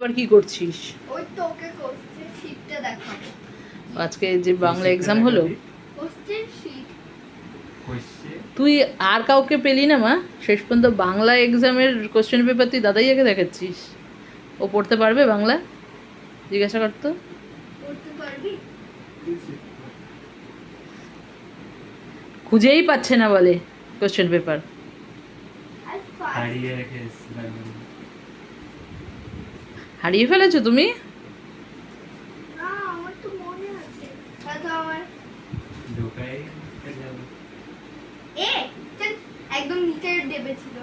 আর কি করছিস? ওই তোকে কোশ্চেন শীটটা দেখাবো। আজকে যে বাংলা এক্সাম হলো, কোশ্চেন শীট তুই আর কাউকে পেলি না মা? শেষ পর্যন্ত বাংলা এক্সামের কোশ্চেন পেপার তুই দাদাইয়াকে দেখাচ্ছিস। ও পড়তে পারবে বাংলা? জিজ্ঞাসা করতো। পড়তে পারবি? খুঁজেই পাচ্ছে না বলে কোশ্চেন পেপার। আর ফার্স্ট হারিয়ে রেখে এসেছিলাম। হারিয়ে ফেলেছো তুমি? না আমার তো মনে আছে। তাহলে আমার ঢোকাই যাবে। এ চল, একদম নিচের দেবে ছিল।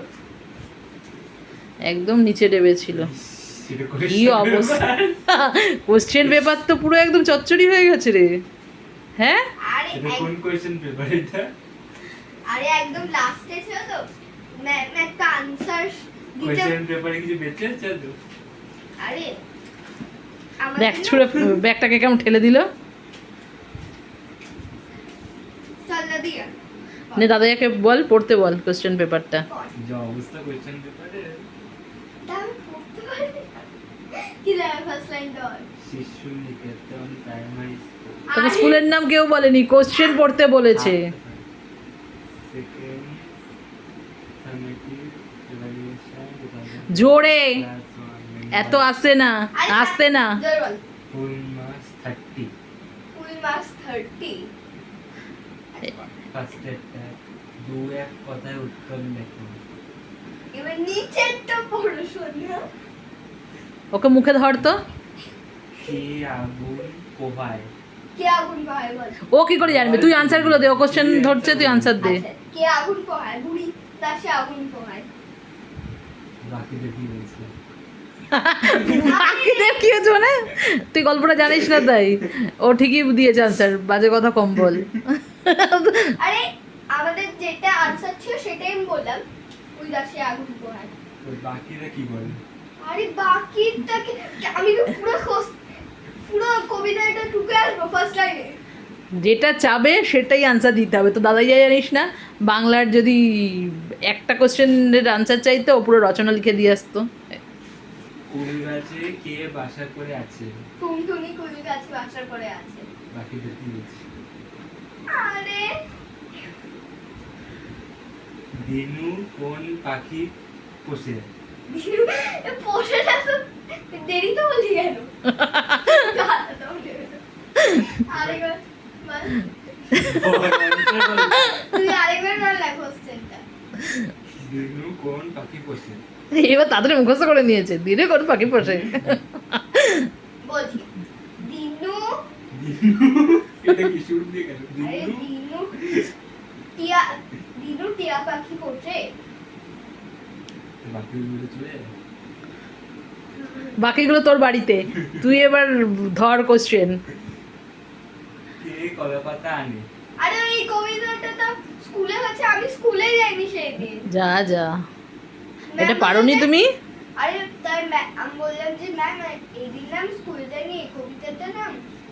একদম নিচে ডেবেছিল। সেটা কি অবস্থা! কোশ্চেন পেপার তো পুরো একদম চচ্চড়ি হয়ে গেছে রে। হ্যাঁ, আরে এটা কোন কোশ্চেন পেপার এটা? আরে একদম লাস্টে ছিল তো ম্যাম একটা আনসার দিতে। কোশ্চেন পেপারে কিছু বেঁচে আছে তো? আরে দেখ ছুঁড়ে ব্যাগটাকে কেমন ঠেলে দিল। চল না দিয়া নে দাদাইয়াকে বল, পড়তে বল কোশ্চেন পেপারটা। যা অবস্থা কোশ্চেন পেপারে। দাম পড়তে পারবি কি লাগে ফার্স্ট লাইন ধর। শিশু নিকেতন প্রাইমারি স্কুল। তোকে স্কুলের নাম কেউ বলেনি, কোশ্চেন পড়তে বলেছে। সেকেন্ড সামেটিভ ইভালুয়েশন জোরে এত আসে না, আসতে না। ধর বল full marks 30। Full marks 30। First একটা দু এক কথায় উত্তর লেখো। এবার নিচেরটা পড়ো সোনা। ওকে মুখে ধর তো। কে আগুন পোহায়? কে আগুন পোহায় বল। ও কি করে জানবে? তুই আনসার গুলো দে, ও কোশ্চেন ধরছে তুই আনসার দে। আচ্ছা, কে আগুন পোহায়? বুড়ি তাসে আগুন পোহায়। বাকিদের কি বলছে? বাকিদের কি হচ্ছে মানে? তুই গল্পটা জানিস না তাই। ও ঠিকই দিয়েছে আনসার, বাজে কথা কম বল। আরে আমাদের যেটা আনসার ছিল সেটাই আমি বললাম। ওই দাসে আগুন পোহায়। তো বাকিরা কি বলে? আরে বাকিটাকে আমি তো পুরো কবিতাটা ঢুকে আসবো ফার্স্ট লাইনে। যেটা চাবে সেটাই আনসার দিতে হবে। তো দাদাইয়া জানিস না, বাংলার যদি একটা কোশ্চেনের আনসার চাইতো ও পুরো রচনা লিখে দিয়ে আসতো। কুল গাছে কে বাসা করে আছে? টুনটুনি কুল গাছে বাসা করে আছে। বাকিদের কি বলছে? আরে দিনু কোন পাখি পোষে? পোষাটা তো দেরি তো বলি গেল। আরেকবার বল। তুই আরেকবার বল না কোশ্চেনটা। দিনু কোন পাখি পোষে? এবার তাড়াতাড়ি মুখস্থ করে নিয়েছে, দিনে কোন পাখি পোষে। বলছি দিনু দিনু এটা কি শুরু দিয়ে গেল? আরে দিনু দিনু টিয়া পাখি পোষে। বাকিগুলো চলে যাবে। বাকিগুলো তোর বাড়িতে, তুই এবার ধর কোশ্চেন। কে কলা পাতা আনে? আরে এই কবিতাটা তো স্কুলে হচ্ছে, আমি স্কুলে যাইনি সেই দিন। যা যা, এটা পারোনি তুমি? আরে তাই আমি বললাম যে ম্যাম এই দিন আমি স্কুলে যাইনি, এই কবিতাটা না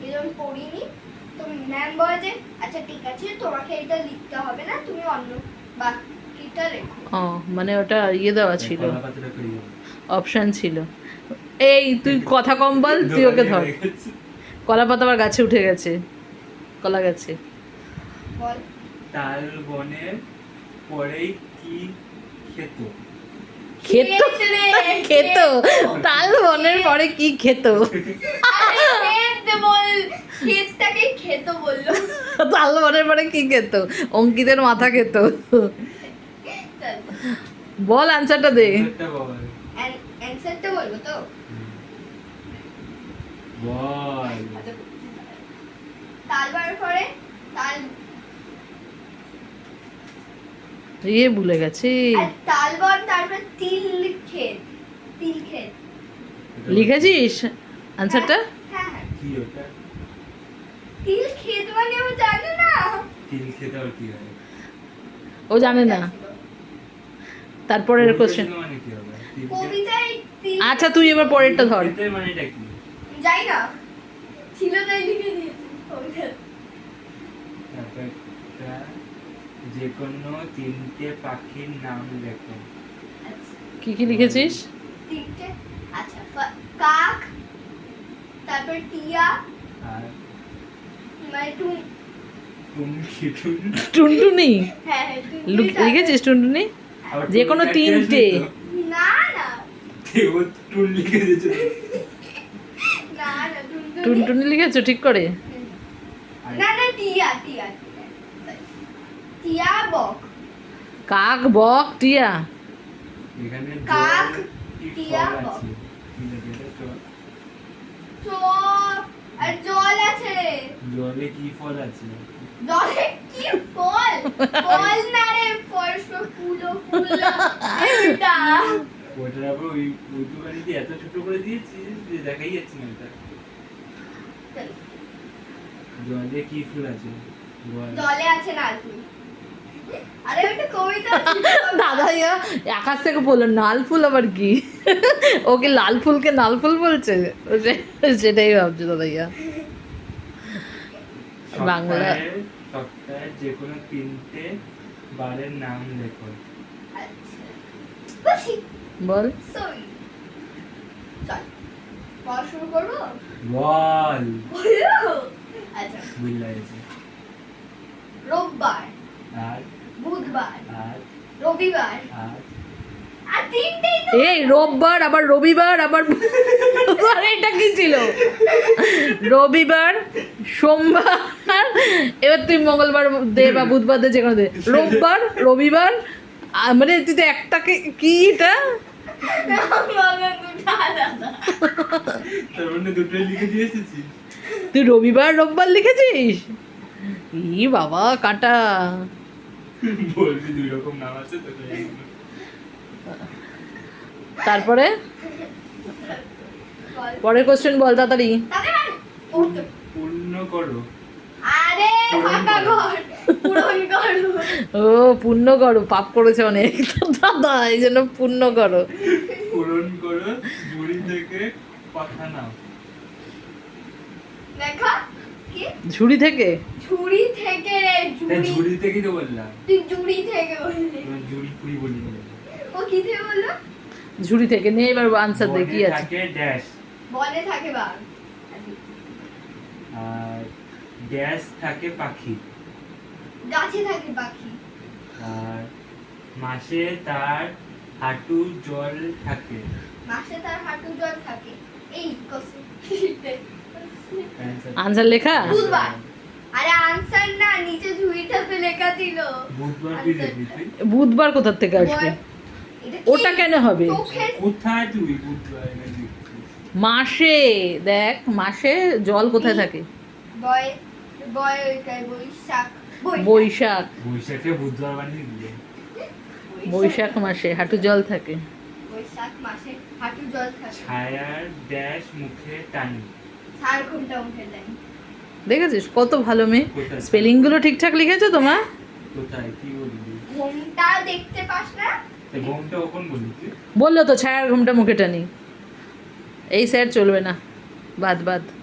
এরকম পড়িনি। তো ম্যাম বলে যে আচ্ছা ঠিক আছে তোমাকে এটা লিখতে হবে না, তুমি অন্য বাকিটা লেখো। ও মানে ওটা ইয়ে দেওয়া ছিল, কলা পাতাটা করি অপশন ছিল। এই তুই কথা কম বল, তুই ওকে ধর। কলা পাতা আবার গাছে উঠে গেছে, কলা গাছে। বল তাল বনের পরেই কি খেত? খেত? খেত? তাল বনের পরে কি খেত? আরে খেত বল, খেতটাকে খেত বললো। তাল বনের পরে কি খেত? অঙ্কিতের মাথা খেত। চল বল আনসারটা দে। এটা বল। অ্যানসারটা বলবো তো। বল। আচ্ছা, তাল বার পরে তাল ইয়ে ভুলে গেছে। আর তাল বন তারপর তিল ক্ষেত, তিল ক্ষেত। লিখেছিস আনসারটা? হ্যাঁ হ্যাঁ কি ওটা? তিল ক্ষেত মানে ও জানে না। তিল খেতে আর কি হয়? ও জানে না। তারপরের কোশ্চেন। মানে কি হবে? তিল খেত- কবিতায় তিল আচ্ছা তুই এবার পরেরটা ধর। খেতের মানেটা কি? যাই না, ছিল তাই লিখে দিয়েছি কবিতা। তারপর একটা যে কোনো তিনটে পাখির নাম লেখো। আচ্ছা কি কি লিখেছিস? তিনটে। আচ্ছা কাক, তারপর টিয়া, আর মানে টুনটুনি হ্যাঁ হ্যাঁ টুনটুনি, লিখেছিস টুনটুনি? আবার যে কোনো টুনি তিনটে। একটা আসবে না না তো। ও টুন লিখে দিয়েছে। না না টুনটুনি, টুনটুনি লিখেছো ঠিক করে? না না টিয়া টিয়া টিয়া, টিয়া বক, কাক, বক, টিয়া। এখানে কাক, জল কি টিয়া, ফল বক। আছে? কি লেখা আছে? জল। চল আর জল আছে, জলে কি ফল আছে? জলে কি ফল, ফল না রে, ফল ফুল ফুল এটা ওটার আবার ওই উর্দু বাড়িতে এত ছোট করে দিয়েছিস যে দেখাই যাচ্ছে না এটা। জলে কি ফুল আছে? বল। জলে আছে লাল ফুল। আরে ওটা কবিতা ছিল। দাদাইয়া আকাশ থেকে বললো নাল ফুল আবার কি? ওকে লাল ফুলকে নাল ফুল বলছে? সেটাই ভাবছে দাদাইয়া। বাংলা। সপ্তাহের যে কোনো 3টে বারের নাম লেখো। আচ্ছা বুঝি বল। সরি চল পড়া শুরু করবো, বল। বলো। আচ্ছা ভুল লাগছে। রোববার, আর বুধবার, আর রবিবার, আর আর তিনটেই তো। এই রোববার আবার রবিবার আবার আরে এটা কি ছিল? রবিবার, সোমবার, এবার তুই মঙ্গলবার দে বা বুধবার দে, যে কোনো দে। রোববার, রবিবার, মানে তুই তো একটাকে কি এটা? বাবা দুটো আলাদা। তার মানে দুটোই লিখে দিয়ে এসেছি। তুই রবিবার রোববার লিখেছিস? ই বাবা কাটা। বলবি 2 রকম নাম আছে তো তাই। তারপরে বল। পরের কোশ্চেন বল তাড়াতাড়ি। তাহলে মানে পড়তে। পূর্ণ করো। আরে ফাঁকা ঘর পূরণ করো। ও পুণ্য করো, পাপ করেছে অনেক দাদা, এই জন্য পুণ্য করো। পূরণ করো, ঝুড়ি থেকে কথা নাও। দেখা কি ঝুড়ি থেকে? ঝুড়ি থেকে রে, তাই ঝুড়ি, ঝুড়ি থেকেই তো বললাম। তুই ঝুড়ি থেকে বললি, এবার ঝুড়ি পুরি বলি না। ও কি থেকে বললো? ঝুড়ি থেকে নে, এবার আনসার দে কি বনে আছে। থাকে ড্যাশ, বনে থাকে বাঘ, আর ড্যাশ থাকে পাখি, গাছে থাকে পাখি, আর মাসে তার হাঁটু জল থাকে। মাসে তার হাঁটু জল থাকে। এই কোশ্চেন Answer. আনসার লেখা? বুধবার। আরে আনসার না, নিচে ঝুড়িটাতে লেখা ছিল। বুধবার তুই দেখবি তুই? বুধবার কোথার থেকে আসবে? এটা কি? ওটা কেন হবে? চোখের কোথায় তুই বুধবার এনে দেখছিস? মাসে দেখ, মাসে জল কোথায় থাকে? বয় বয় ওইটাই বৈশাখ, বৈশাখ। বৈশাখে বুধবার বানিয়ে দিলে। বৈশাখ মাসে হাঁটু জল থাকে। বৈশাখ মাসে হাঁটু জল থাকে। ছায়ার ড্যাশ মুখে টানি। 4 ঘন্টা উঠে দেয়। দেখেছিস কত ভালো মেয়ে। কোথায়? স্পেলিং গুলো ঠিকঠাক লিখেছো তোমার? কোথায় কি বলবি? ঘুমটা দেখতে পাস না? তা ঘুমটা কখন বললি তুই? বললো তো ছায়ার ঘুমটা মুখে টানি। এই স্যার চলবে না, বাদ বাদ।